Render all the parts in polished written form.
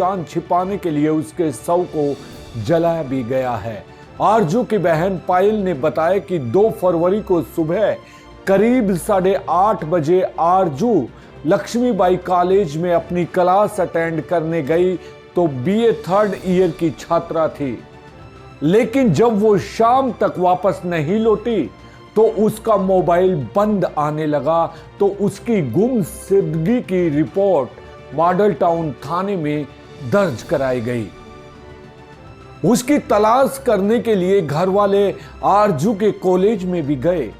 जान छिपाने के लिए उसके शव को जलाया भी गया है। आरजू की बहन पायल ने बताया कि 2 फरवरी को सुबह करीब 8:30 बजे आरजू लक्ष्मीबाई कॉलेज में अपनी क्लास अटेंड करने गई तो बीए 3rd ईयर की छात्रा थी, लेकिन जब वो शाम तक वापस नहीं लौटी तो उसका मोबाइल बंद आने लगा। तो उसकी गुमशुदगी की रिपोर्ट मॉडल टाउन थाने में दर्ज कराई गई। उसकी तलाश करने के लिए घर वाले आरजू के कॉलेज में भी गए।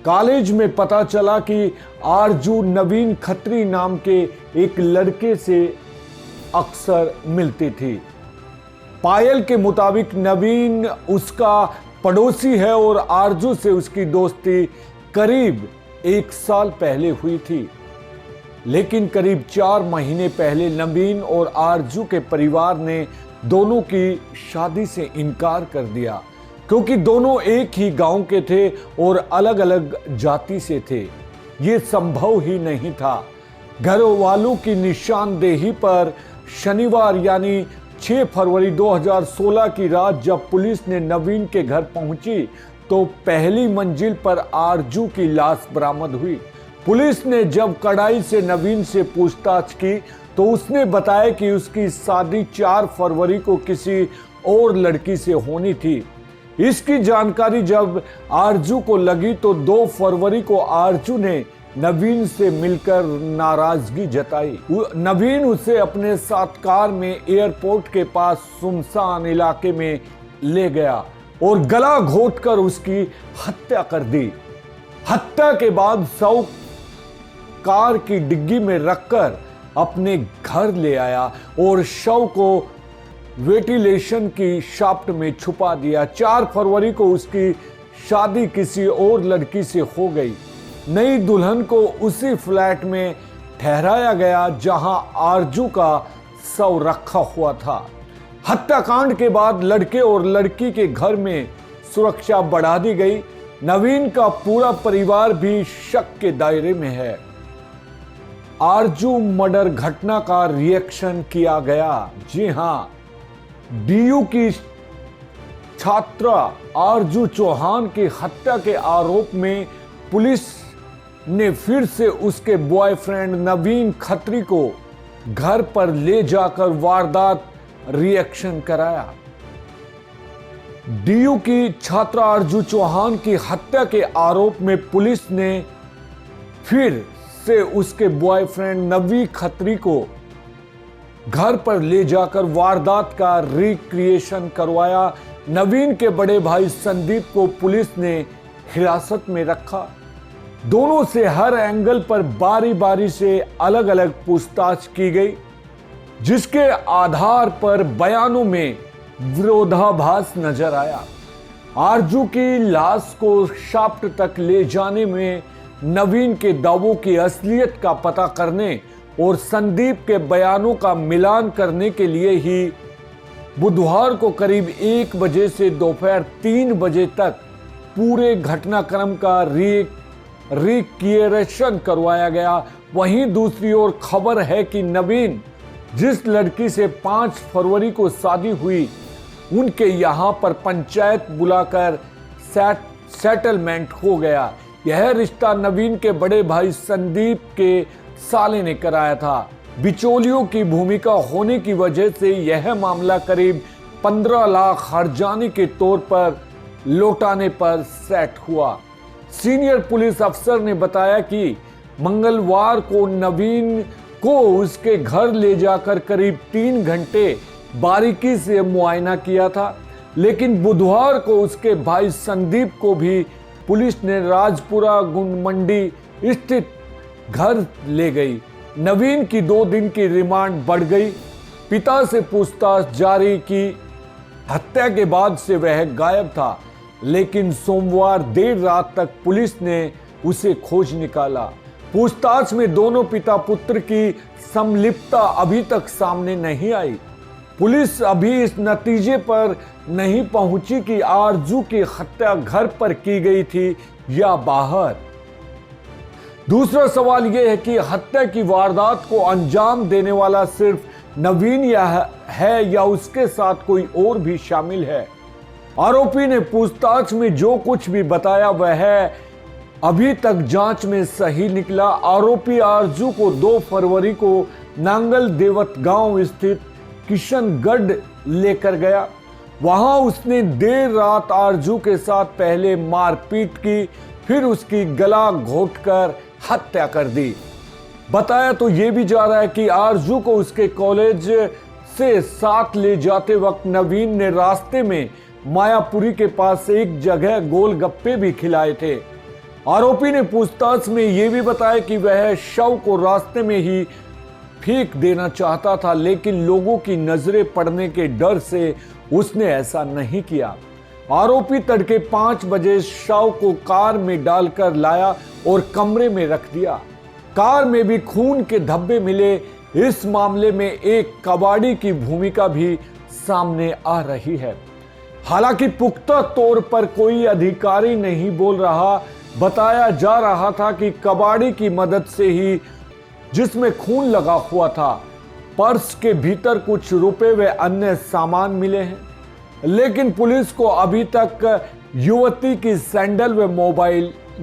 कॉलेज में पता चला कि आरजू नवीन खत्री नाम के एक लड़के से अक्सर मिलती थी। पायल के मुताबिक नवीन उसका पड़ोसी है और आरजू से उसकी दोस्ती करीब 1 साल पहले हुई थी, लेकिन करीब 4 महीने पहले नवीन और आरजू के परिवार ने दोनों की शादी से इनकार कर दिया, क्योंकि दोनों एक ही गांव के थे और अलग अलग जाति से थे। ये संभव ही नहीं था। घर वालों की निशानदेही पर शनिवार यानी 6 फरवरी 2016 की रात जब पुलिस ने नवीन के घर पहुंची तो पहली मंजिल पर आरजू की लाश बरामद हुई। पुलिस ने जब कड़ाई से नवीन से पूछताछ की तो उसने बताया कि उसकी शादी 4 फरवरी को किसी और लड़की से होनी थी। इसकी जानकारी जब आरजू को लगी तो 2 फरवरी को आरजू ने नवीन से मिलकर नाराजगी जताई। नवीन उसे अपने साथ कार में एयरपोर्ट के पास सुनसान इलाके में ले गया और गला घोंटकर उसकी हत्या कर दी। हत्या के बाद शव कार की डिग्गी में रखकर अपने घर ले आया और शव को वेंटिलेशन की शाफ्ट में छुपा दिया। 4 फरवरी को उसकी शादी किसी और लड़की से हो गई। नई दुल्हन को उसी फ्लैट में ठहराया गया जहां आरजू का शव रखा हुआ था। हत्याकांड के बाद लड़के और लड़की के घर में सुरक्षा बढ़ा दी गई। नवीन का पूरा परिवार भी शक के दायरे में है। आरजू मर्डर घटना का रिएक्शन किया गया। जी हां, डीयू की छात्रा आरजू चौहान की हत्या के आरोप में पुलिस ने फिर से उसके बॉयफ्रेंड नवीन खत्री को घर पर ले जाकर वारदात रिएक्शन कराया। डीयू की छात्रा आरजू चौहान की हत्या के आरोप में पुलिस ने फिर से उसके बॉयफ्रेंड नवीन खत्री को घर पर ले जाकर वारदात का रिक्रिएशन करवाया। नवीन के बड़े भाई संदीप को पुलिस ने हिरासत में रखा। दोनों से हर एंगल पर बारी बारी से अलग अलग पूछताछ की गई, जिसके आधार पर बयानों में विरोधाभास नजर आया। आरजू की लाश को शाफ्ट तक ले जाने में नवीन के दावों की असलियत का पता करने और संदीप के बयानों का मिलान करने के लिए ही बुधवार को करीब 1 बजे से दोपहर 3 बजे तक पूरे घटनाक्रम का रिक्रिएशन करवाया गया। वहीं दूसरी ओर खबर है कि नवीन जिस लड़की से 5 फरवरी को शादी हुई, उनके यहां पर पंचायत बुलाकर सेटलमेंट हो गया। यह रिश्ता नवीन के बड़े भाई संदीप के साले ने कराया था। बिचौलियों की भूमिका होने की वजह से यह मामला करीब 15 लाख हर्जाने के तौर पर लौटाने पर सेट हुआ। सीनियर पुलिस अफसर ने बताया कि मंगलवार को नवीन को उसके घर ले जाकर करीब 3 घंटे बारीकी से मुआयना किया था, लेकिन बुधवार को उसके भाई संदीप को भी पुलिस ने राजपुरा गुंड मंडी स्थित घर ले गई। नवीन की 2 दिन की रिमांड बढ़ गई। पिता से पूछताछ जारी की। हत्या के बाद से वह गायब था, लेकिन सोमवार देर रात तक पुलिस ने उसे खोज निकाला। पूछताछ में दोनों पिता पुत्र की संलिप्तता अभी तक सामने नहीं आई। पुलिस अभी इस नतीजे पर नहीं पहुंची कि आरजू की हत्या घर पर की गई थी या बाहर। दूसरा सवाल यह है कि हत्या की वारदात को अंजाम देने वाला सिर्फ नवीन है या उसके साथ कोई और भी शामिल है। आरोपी ने पूछताछ में जो कुछ भी बताया वह अभी तक जांच में सही निकला। आरोपी आरजू को 2 फरवरी को नांगल देवत गांव स्थित किशनगढ़ लेकर गया। वहां उसने देर रात आरजू के साथ पहले मारपीट की, फिर उसकी गला घोंटकर हत्या कर दी। बताया तो ये भी जा रहा है कि आरजू को उसके कॉलेज से साथ ले जाते वक्त नवीन ने रास्ते में मायापुरी के पास एक जगह गोलगप्पे भी खिलाए थे। आरोपी ने पूछताछ में यह भी बताया कि वह शव को रास्ते में ही फेंक देना चाहता था, लेकिन लोगों की नजरें पड़ने के डर से उसने ऐसा नहीं किया। आरोपी तड़के 5 बजे शव को कार में डालकर लाया और कमरे में रख दिया। कार में भी खून के धब्बे मिले। इस मामले में एक कबाड़ी की भूमिका भी सामने आ रही है। हालांकि पुख्ता तौर पर कोई अधिकारी नहीं बोल रहा। बताया जा रहा था कि कबाड़ी की मदद से ही, जिसमें खून लगा हुआ था, पर्स के भीतर कुछ रुपए व अन्य सामान मिले हैं। लेकिन पुलिस को अभी तक युवती की सैंडल व मोबाइल